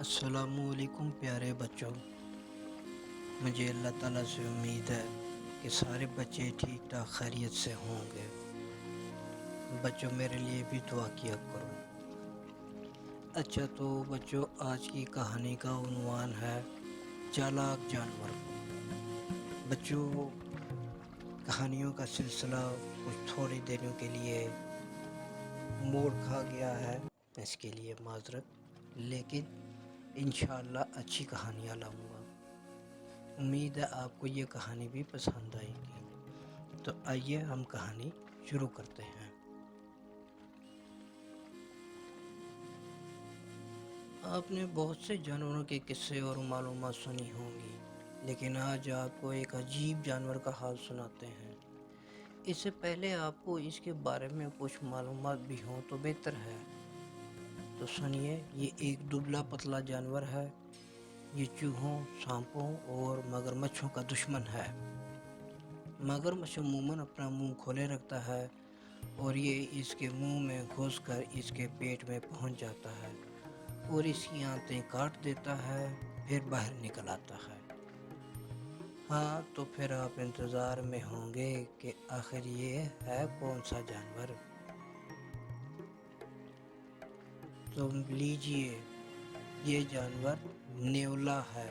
السلام علیکم پیارے بچوں، مجھے اللہ تعالیٰ سے امید ہے کہ سارے بچے ٹھیک ٹھاک خیریت سے ہوں گے۔ بچوں میرے لیے بھی دعا کیا کرو۔ اچھا تو بچوں، آج کی کہانی کا عنوان ہے چالاک جانور۔ بچوں، کہانیوں کا سلسلہ کچھ تھوڑی دنوں کے لیے موڑ کھا گیا ہے، اس کے لیے معذرت، لیکن انشاءاللہ اچھی کہانیاں لاؤں گا۔ امید ہے آپ کو یہ کہانی بھی پسند آئے گی۔ تو آئیے ہم کہانی شروع کرتے ہیں۔ آپ نے بہت سے جانوروں کے قصے اور معلومات سنی ہوں گی، لیکن آج آپ کو ایک عجیب جانور کا حال سناتے ہیں۔ اس سے پہلے آپ کو اس کے بارے میں کچھ معلومات بھی ہوں تو بہتر ہے۔ تو سنیے، یہ ایک دبلا پتلا جانور ہے۔ یہ چوہوں، سانپوں اور مگرمچھوں کا دشمن ہے۔ مگرمچھ عموماً اپنا منہ کھولے رکھتا ہے اور یہ اس کے منہ میں گھس کر اس کے پیٹ میں پہنچ جاتا ہے اور اس کی آنتیں کاٹ دیتا ہے، پھر باہر نکل آتا ہے۔ ہاں، تو پھر آپ انتظار میں ہوں گے کہ آخر یہ ہے کون سا جانور؟ تو لیجئے، یہ جانور نیولا ہے۔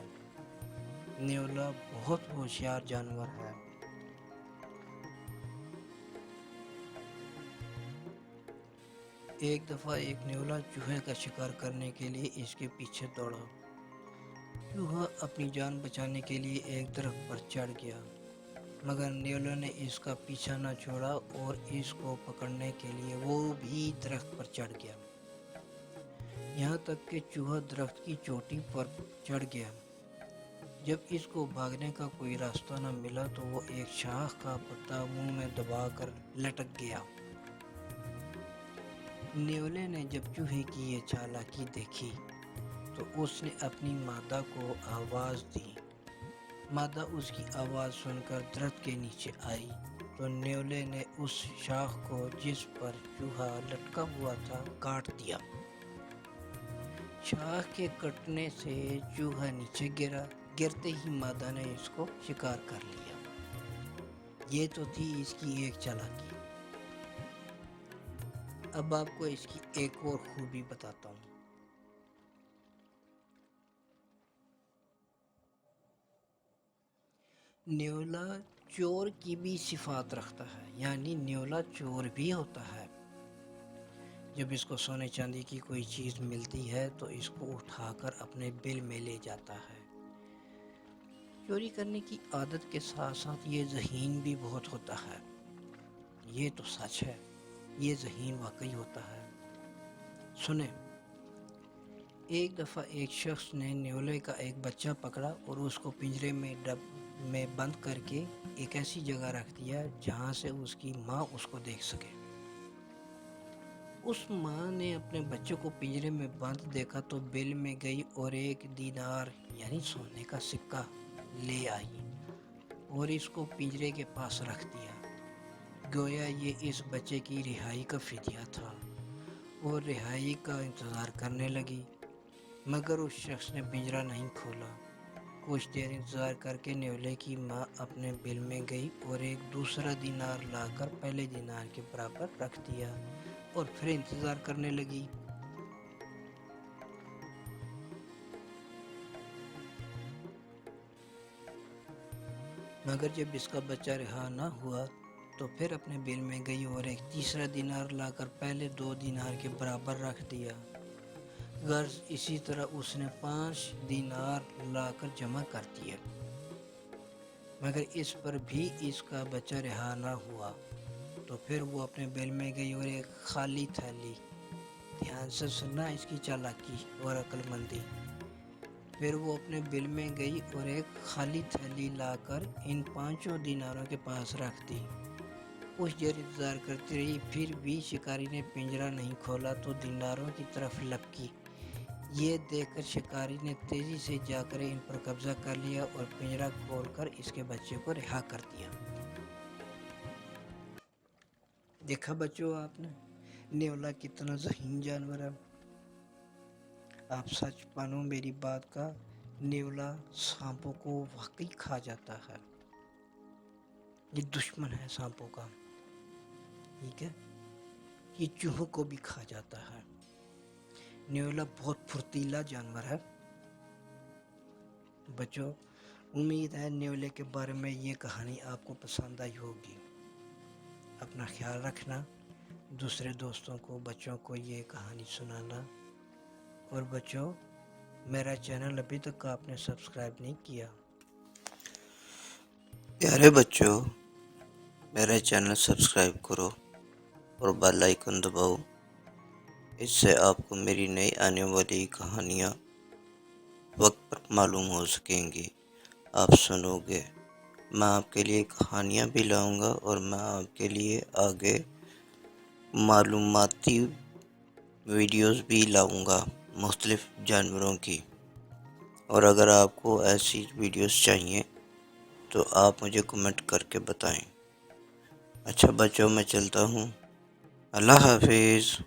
نیولا بہت ہوشیار جانور ہے۔ ایک دفعہ ایک نیولا چوہے کا شکار کرنے کے لیے اس کے پیچھے دوڑا۔ چوہا اپنی جان بچانے کے لیے ایک درخت پر چڑھ گیا، مگر نیولا نے اس کا پیچھا نہ چھوڑا اور اس کو پکڑنے کے لیے وہ بھی درخت پر چڑھ گیا، یہاں تک کہ چوہا درخت کی چوٹی پر چڑھ گیا۔ جب اس کو بھاگنے کا کوئی راستہ نہ ملا تو وہ ایک شاخ کا پتا منہ میں دبا کر لٹک گیا۔ نیولے نے جب چوہے کی یہ چالاکی دیکھی تو اس نے اپنی مادہ کو آواز دی۔ مادہ اس کی آواز سن کر درخت کے نیچے آئی تو نیولے نے اس شاخ کو جس پر چوہا لٹکا ہوا تھا کاٹ دیا۔ شاخ کے کٹنے سے چوہا نیچے گرا، گرتے ہی مادہ نے اس کو شکار کر لیا۔ یہ تو تھی اس کی ایک چالاکی۔ اب آپ کو اس کی ایک اور خوبی بتاتا ہوں۔ نیولا چور کی بھی صفات رکھتا ہے، یعنی نیولا چور بھی ہوتا ہے۔ جب اس کو سونے چاندی کی کوئی چیز ملتی ہے تو اس کو اٹھا کر اپنے بل میں لے جاتا ہے۔ چوری کرنے کی عادت کے ساتھ ساتھ یہ ذہین بھی بہت ہوتا ہے۔ یہ تو سچ ہے، یہ ذہین واقعی ہوتا ہے۔ سنیں، ایک دفعہ ایک شخص نے نیولے کا ایک بچہ پکڑا اور اس کو پنجرے میں بند کر کے ایک ایسی جگہ رکھ دیا جہاں سے اس کی ماں اس کو دیکھ سکے۔ اس ماں نے اپنے بچے کو پنجرے میں بند دیکھا تو بل میں گئی اور ایک دینار یعنی سونے کا سکہ لے آئی اور اس کو پنجرے کے پاس رکھ دیا، گویا یہ اس بچے کی رہائی کا فدیہ تھا، اور رہائی کا انتظار کرنے لگی۔ مگر اس شخص نے پنجرہ نہیں کھولا۔ کچھ دیر انتظار کر کے نیولے کی ماں اپنے بل میں گئی اور ایک دوسرا دینار لا کر پہلے دینار کے برابر رکھ دیا اور پھر انتظار کرنے لگی۔ مگر جب اس کا بچہ رہا نہ ہوا تو پھر اپنے بل میں گئی اور ایک تیسرا دینار لا کر پہلے 2 دینار کے برابر رکھ دیا۔ غرض اسی طرح اس نے 5 دینار لا کر جمع کر دیا، مگر اس پر بھی اس کا بچہ رہا نہ ہوا تو پھر وہ اپنے بل میں گئی اور ایک خالی تھیلی، دھیان سے سننا اس کی چالاکی اور عقل مندی، پھر وہ اپنے بل میں گئی اور ایک خالی تھیلی لا کر ان 5 دیناروں کے پاس رکھ دی۔ کچھ دیر انتظار کرتی رہی، پھر بھی شکاری نے پنجرہ نہیں کھولا تو دیناروں کی طرف لپکی۔ یہ دیکھ کر شکاری نے تیزی سے جا کر ان پر قبضہ کر لیا اور پنجرہ کھول کر اس کے بچے کو رہا کر دیا۔ دیکھا بچوں آپ نے، نیولا کتنا ذہین جانور ہے۔ آپ سچ مانو میری بات کا، نیولا سانپوں کو واقعی کھا جاتا ہے. یہ دشمن ہے سانپوں کا، ٹھیک ہے. یہ چوہوں کو بھی کھا جاتا ہے. نیولا بہت پھرتیلا جانور ہے. بچوں، امید ہے نیولے کے بارے میں یہ کہانی آپ کو پسند آئی ہوگی. اپنا خیال رکھنا، دوسرے دوستوں کو، بچوں کو یہ کہانی سنانا. اور بچوں، میرا چینل ابھی تک آپ نے سبسکرائب نہیں کیا. پیارے بچوں، میرا چینل سبسکرائب کرو اور بیل آئیکن دباؤ. اس سے آپ کو میری نئی آنے والی کہانیاں وقت پر معلوم ہو سکیں گی. آپ سنو گے. میں آپ کے لیے کہانیاں بھی لاؤں گا اور میں آپ کے لیے آگے معلوماتی ویڈیوز بھی لاؤں گا مختلف جانوروں کی. اور اگر آپ کو ایسی ویڈیوز چاہیے تو آپ مجھے کمنٹ کر کے بتائیں. اچھا بچوں، میں چلتا ہوں. اللہ حافظ.